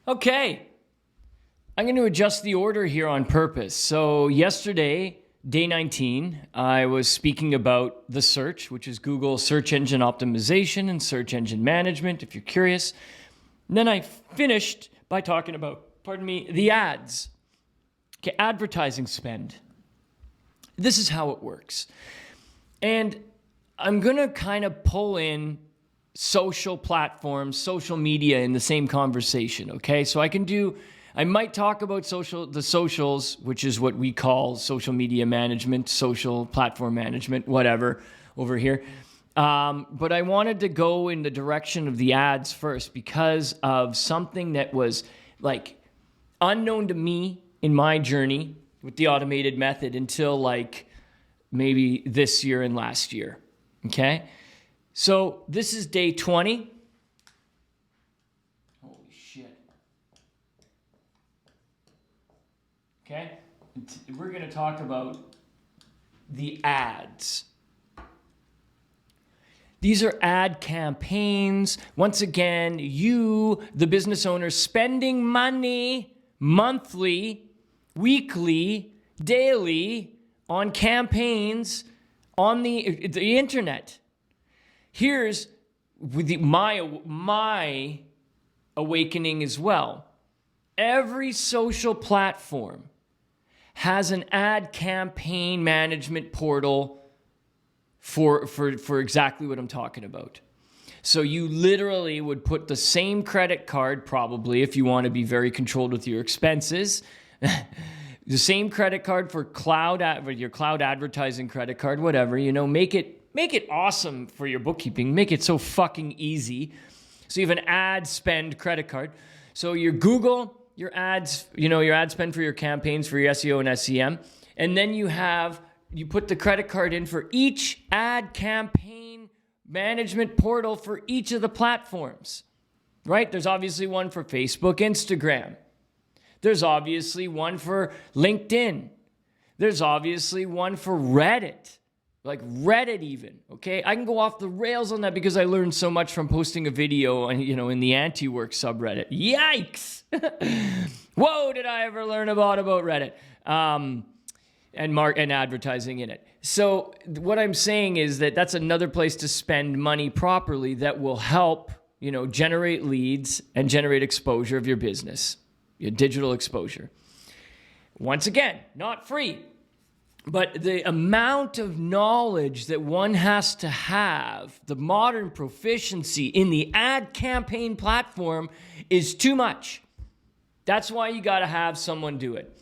Okay, I'm going to adjust the order here on purpose. So yesterday, day 19, I was speaking about the search, which is Google search engine optimization and search engine management, if you're curious. And then I finished by talking about, the ads. Okay, advertising spend. This is how it works. And I'm going to kind of pull in social platforms, social media in the same conversation, okay? So I might talk about the socials, which is what we call social media management, social platform management, whatever, over here. But I wanted to go in the direction of the ads first because of something that was like unknown to me in my journey with the automated method until like maybe this year and last year, okay? So this is day 20. Holy shit. Okay? We're going to talk about the ads. These are ad campaigns. Once again, you, the business owner, spending money monthly, weekly, daily on campaigns on the internet. Here's my awakening as well. Every social platform has an ad campaign management portal for exactly what I'm talking about. So you literally would put the same credit card, probably, if you want to be very controlled with your expenses, the same credit card for your cloud advertising credit card, whatever, make it awesome for your bookkeeping. Make it so fucking easy. So you have an ad spend credit card. So your Google, your ads, your ad spend for your campaigns for your SEO and SEM. And then you put the credit card in for each ad campaign management portal for each of the platforms, right? There's obviously one for Facebook, Instagram. There's obviously one for LinkedIn. There's obviously one for Reddit. Like Reddit even, okay? I can go off the rails on that because I learned so much from posting a video in the anti-work subreddit. Yikes! Whoa, did I ever learn about Reddit and advertising in it. So what I'm saying is that's another place to spend money properly that will help, generate leads and generate exposure of your business, your digital exposure. Once again, not free. But the amount of knowledge that one has to have, the modern proficiency in the ad campaign platform is too much. That's why you got to have someone do it.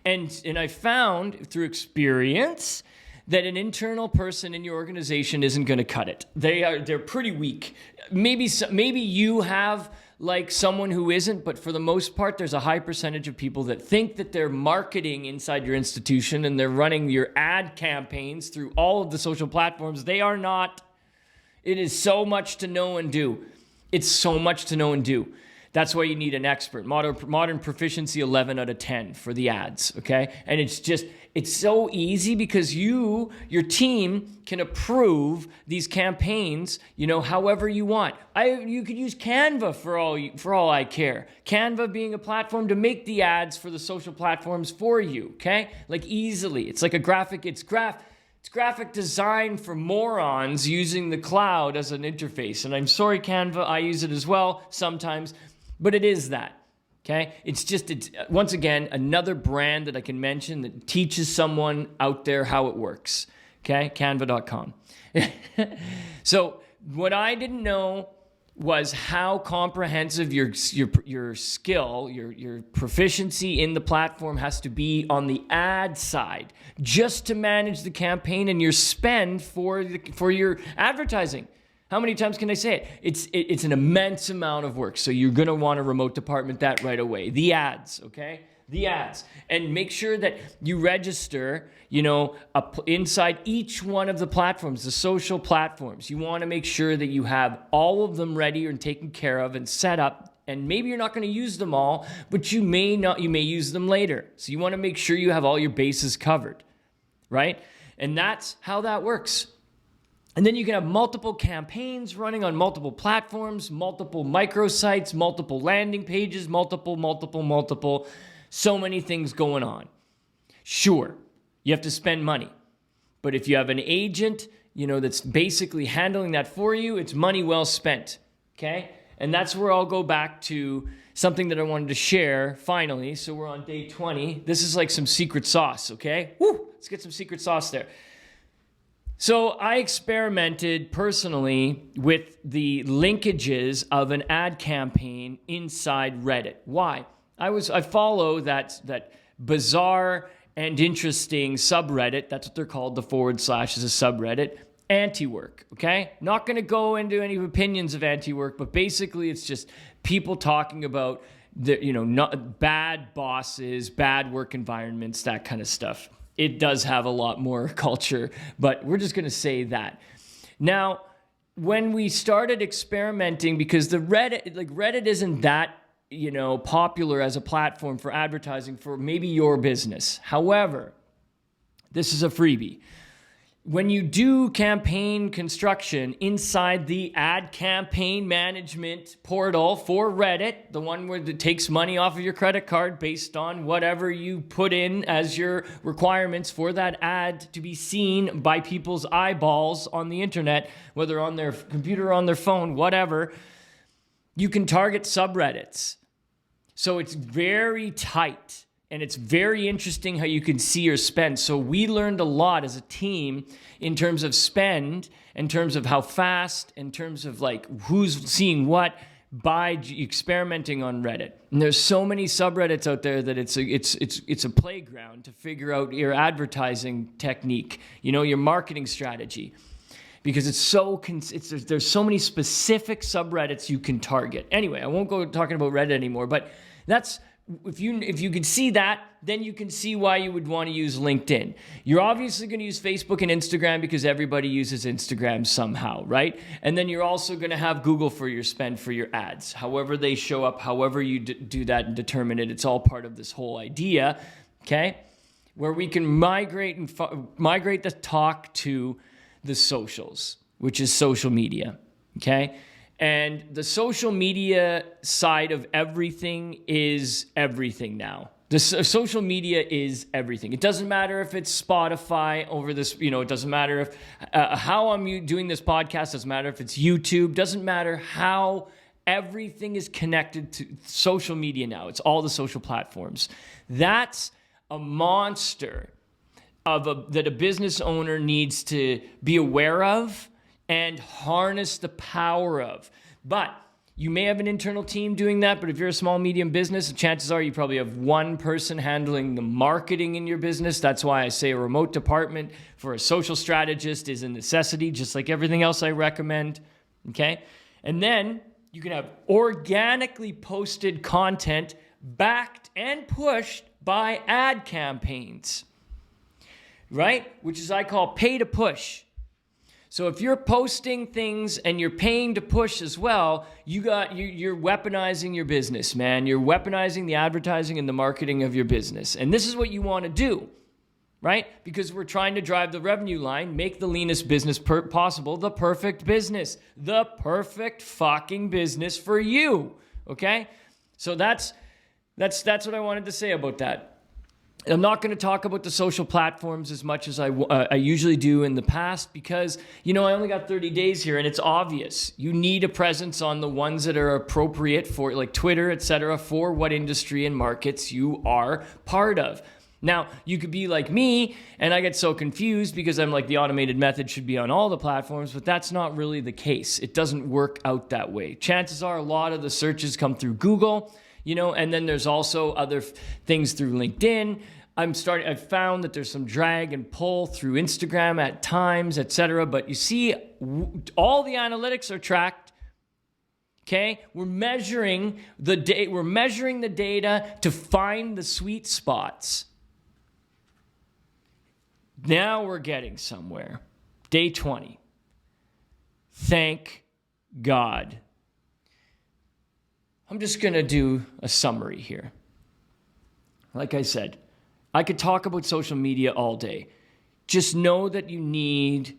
And I found through experience that an internal person in your organization isn't going to cut it. They're pretty weak. Maybe you have like someone who isn't, but for the most part, there's a high percentage of people that think that they're marketing inside your institution and they're running your ad campaigns through all of the social platforms. They are not. It is so much to know and do. It's so much to know and do. That's why you need an expert. Modern proficiency 11 out of 10 for the ads, okay? And it's so easy because your team can approve these campaigns, however you want. You could use Canva for all I care. Canva being a platform to make the ads for the social platforms for you, okay? Like easily. It's like it's graphic design for morons using the cloud as an interface. And I'm sorry, Canva, I use it as well sometimes. But it is that, okay? It's once again, another brand that I can mention that teaches someone out there how it works, okay? Canva.com. So what I didn't know was how comprehensive your skill, your proficiency in the platform has to be on the ad side just to manage the campaign and your spend for your advertising. How many times can I say it? It's an immense amount of work. So you're going to want to remote department that right away. The ads, okay? The ads. And make sure that you register, inside each one of the platforms, the social platforms. You want to make sure that you have all of them ready and taken care of and set up. And maybe you're not going to use them all, but you may use them later. So you want to make sure you have all your bases covered, right? And that's how that works. And then you can have multiple campaigns running on multiple platforms, multiple microsites, multiple landing pages, multiple, so many things going on. Sure, you have to spend money. But if you have an agent, that's basically handling that for you, it's money well spent, okay? And that's where I'll go back to something that I wanted to share finally. So we're on day 20. This is like some secret sauce, okay? Woo! Let's get some secret sauce there. So I experimented personally with the linkages of an ad campaign inside Reddit. Why? I follow that bizarre and interesting subreddit. That's what they're called. The / is a subreddit. Anti-work, okay? Not going to go into any opinions of anti-work, but basically it's just people talking about not bad bosses, bad work environments, that kind of stuff. It does have a lot more culture, but we're just going to say that. Now, when we started experimenting, because the Reddit isn't that, popular as a platform for advertising for maybe your business. However, this is a freebie. When you do campaign construction inside the ad campaign management portal for Reddit, the one where it takes money off of your credit card based on whatever you put in as your requirements for that ad to be seen by people's eyeballs on the internet, whether on their computer or on their phone, whatever, you can target subreddits. So it's very tight. And it's very interesting how you can see your spend. So we learned a lot as a team in terms of spend, in terms of how fast, in terms of like who's seeing what by experimenting on Reddit. And there's so many subreddits out there that it's a playground to figure out your advertising technique, your marketing strategy. Because there's so many specific subreddits you can target. Anyway, I won't go talking about Reddit anymore, but that's if you can see that, then you can see why you would want to use LinkedIn. You're obviously going to use Facebook and Instagram because everybody uses Instagram somehow, right? And then you're also going to have Google for your spend for your ads. However they show up, however you do that and determine it, it's all part of this whole idea, okay? Where we can migrate the talk to the socials, which is social media, okay? And the social media side of everything is everything now. The social media is everything. It doesn't matter if it's Spotify over this, it doesn't matter if how I'm doing this podcast, doesn't matter if it's YouTube, doesn't matter how everything is connected to social media now. It's all the social platforms. That's a monster that a business owner needs to be aware of and harness the power of. But you may have an internal team doing that, but if you're a small, medium business, chances are you probably have one person handling the marketing in your business. That's why I say a remote department for a social strategist is a necessity, just like everything else I recommend, okay? And then you can have organically posted content backed and pushed by ad campaigns, right? Which is I call pay to push. So if you're posting things and you're paying to push as well, you're weaponizing your business, man. You're weaponizing the advertising and the marketing of your business. And this is what you want to do, right? Because we're trying to drive the revenue line, make the leanest business possible, the perfect business, the perfect fucking business for you, okay? So that's what I wanted to say about that. I'm not going to talk about the social platforms as much as I usually do in the past because, I only got 30 days here and it's obvious. You need a presence on the ones that are appropriate for like Twitter, etc., for what industry and markets you are part of. Now, you could be like me and I get so confused because I'm like the automated method should be on all the platforms, but that's not really the case. It doesn't work out that way. Chances are a lot of the searches come through Google, and then there's also other things through LinkedIn. I've found that there's some drag and pull through Instagram at times, etc. But you see, all the analytics are tracked. Okay, we're measuring the data to find the sweet spots. Now we're getting somewhere. Day 20. Thank God. I'm just going to do a summary here. Like I said, I could talk about social media all day. Just know that you need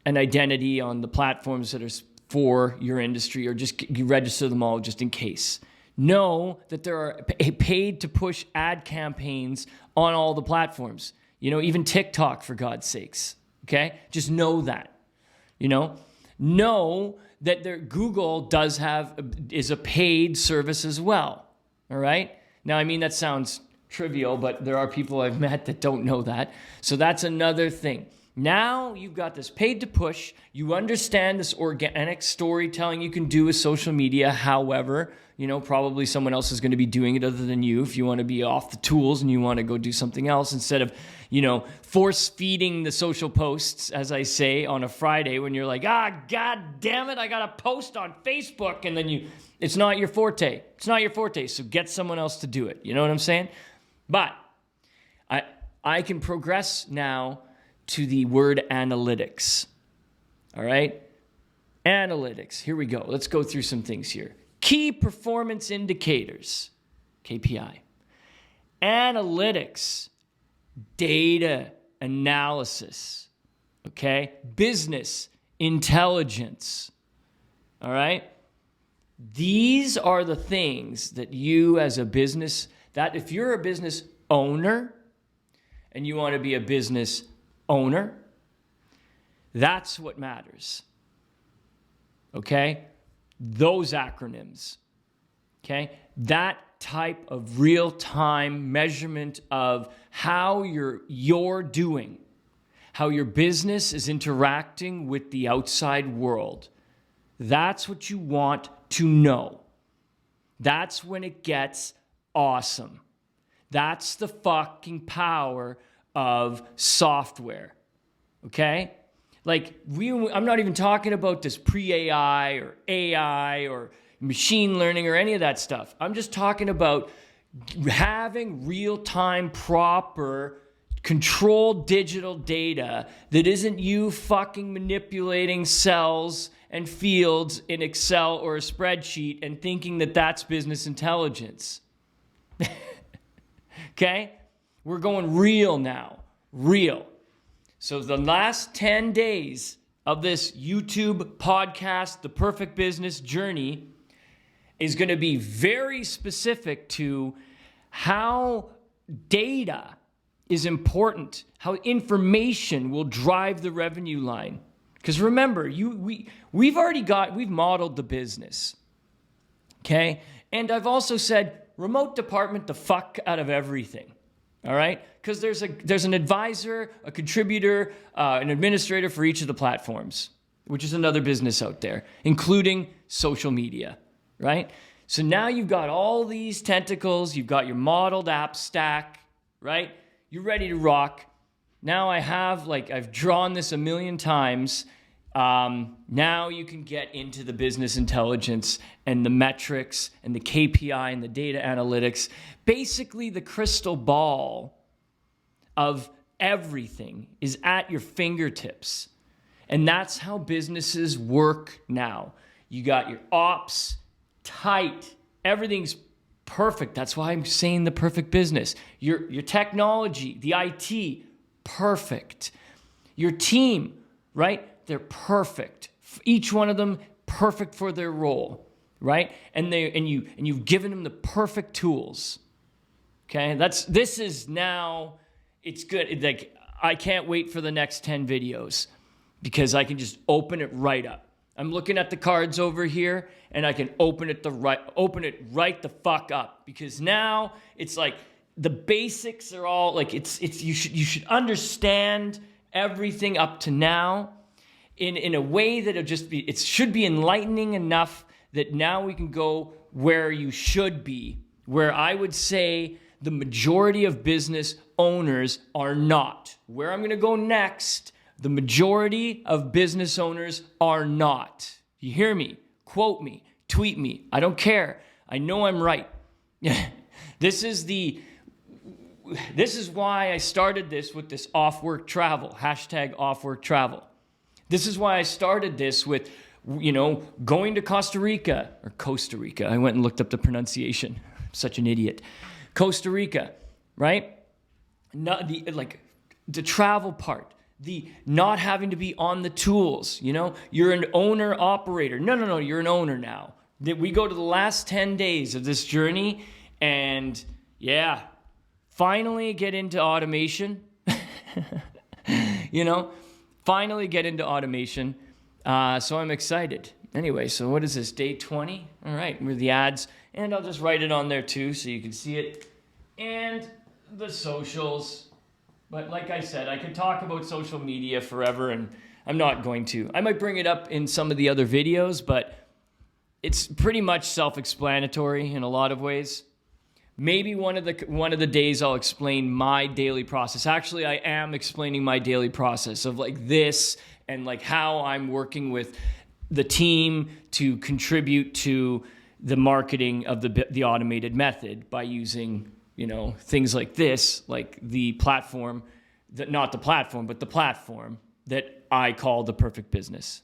an identity on the platforms that are for your industry, or just you register them all just in case. Know that there are paid to push ad campaigns on all the platforms. Even TikTok, for God's sakes. Okay? Just know that. Know that Google is a paid service as well. All right? Now, that sounds trivial, but there are people I've met that don't know that. So that's another thing. Now you've got this paid to push. You understand this organic storytelling you can do with social media. However, probably someone else is going to be doing it other than you if you want to be off the tools and you want to go do something else instead of, force feeding the social posts, as I say, on a Friday when you're like, God damn it, I got to post on Facebook. And then it's not your forte. It's not your forte. So get someone else to do it. You know what I'm saying? But I can progress now to the word analytics. All right? Analytics. Here we go. Let's go through some things here. Key performance indicators, KPI. Analytics, data analysis. Okay? Business intelligence. All right? These are the things that you as a business, that if you're a business owner and you want to be a business owner, that's what matters. Okay? Those acronyms. Okay? That type of real-time measurement of how you're doing, how your business is interacting with the outside world. That's what you want to know. That's when it gets awesome. That's the fucking power of software. Okay? I'm not even talking about this pre-AI or AI or machine learning or any of that stuff. I'm just talking about having real-time, proper, controlled digital data that isn't you fucking manipulating cells and fields in Excel or a spreadsheet and thinking that that's business intelligence. Okay? We're going real now. Real. So the last 10 days of this YouTube podcast, The Perfect Business Journey, is going to be very specific to how data is important, how information will drive the revenue line. Because remember, we've modeled the business. Okay? And I've also said, remote department the fuck out of everything. All right? Because there's an advisor, a contributor, an administrator for each of the platforms, which is another business out there, including social media, right? So now you've got all these tentacles, you've got your modeled app stack, right? You're ready to rock. Now I've drawn this a million times. Now you can get into the business intelligence and the metrics and the KPI and the data analytics. Basically, the crystal ball of everything is at your fingertips. And that's how businesses work now. You got your ops tight. Everything's perfect. That's why I'm saying the perfect business. Your technology, the IT, perfect. Your team, right? They're perfect. Each one of them perfect for their role, right? And you've given them the perfect tools. Okay? This is now, it's good. Like, I can't wait for the next 10 videos because I can just open it right up. I'm looking at the cards over here and I can open it right the fuck up, because now it's like the basics are all like you should understand everything up to now in a way that it should be enlightening enough that now we can go where you should be, where I would say the majority of business owners are not. Where I'm going to go next, the majority of business owners are not. You hear me? Quote me, tweet me. I don't care. I know I'm right. This is why I started this with this off-work travel, #off-work travel. This is why I started this with, going to Costa Rica. I went and looked up the pronunciation. I'm such an idiot. Costa Rica, right? Not the travel part. the not having to be on the tools. You're an owner operator. No, you're an owner now. That we go to the last 10 days of this journey, and finally get into automation. Finally get into automation. So I'm excited. Anyway, so what is this, day 20? All right, with the ads. And I'll just write it on there too so you can see it. And the socials. But like I said, I could talk about social media forever, and I'm not going to. I might bring it up in some of the other videos, but it's pretty much self-explanatory in a lot of ways. Maybe one of the days I'll explain my daily process. Actually, I am explaining my daily process of like this and like how I'm working with the team to contribute to the marketing of the automated method by using, things like this, like the platform, not the platform, but the platform that I call the perfect business.